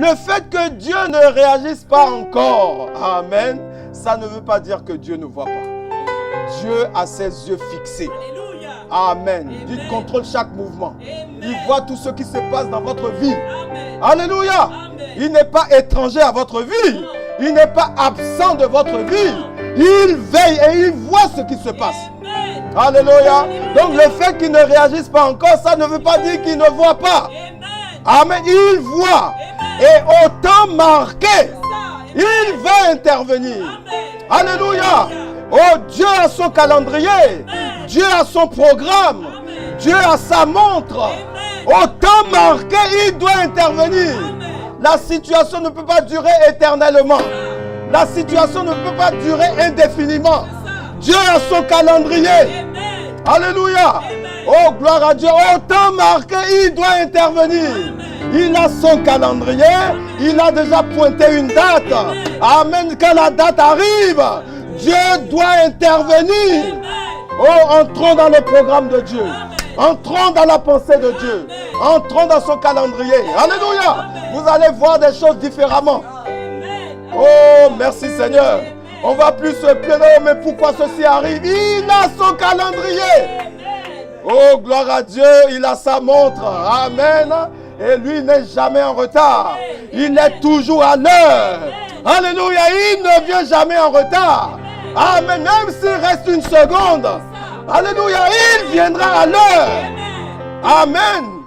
Le fait que Dieu ne réagisse pas encore, amen, ça ne veut pas dire que Dieu ne voit pas. Dieu a ses yeux fixés. Amen. Dieu contrôle chaque mouvement. Il voit tout ce qui se passe dans votre vie. Alléluia. Il n'est pas étranger à votre vie. Il n'est pas absent de votre vie. Il veille et il voit ce qui se passe. Alléluia. Donc le fait qu'il ne réagisse pas encore, ça ne veut pas dire qu'il ne voit pas. Amen. Il voit. Et au temps marqué, il va intervenir. Alléluia. Oh, Dieu a son calendrier. Dieu a son programme. Dieu a sa montre. Au temps marqué, il doit intervenir. La situation ne peut pas durer éternellement. La situation ne peut pas durer indéfiniment. Dieu a son calendrier. Alléluia. Oh, gloire à Dieu. Au temps marqué, il doit intervenir. Il a son calendrier. Il a déjà pointé une date. Amen. Quand la date arrive, Dieu doit intervenir. Oh, entrons dans le programme de Dieu. Entrons dans la pensée de Dieu. Entrons dans son calendrier. Alléluia. Vous allez voir des choses différemment. Oh, merci Seigneur. On va plus se plaindre, mais pourquoi ceci arrive? Il a son calendrier. Oh, gloire à Dieu, il a sa montre. Amen. Et lui n'est jamais en retard. Il est toujours à l'heure. Alléluia, il ne vient jamais en retard. Amen, même s'il reste une seconde. Alléluia, il viendra à l'heure. Amen.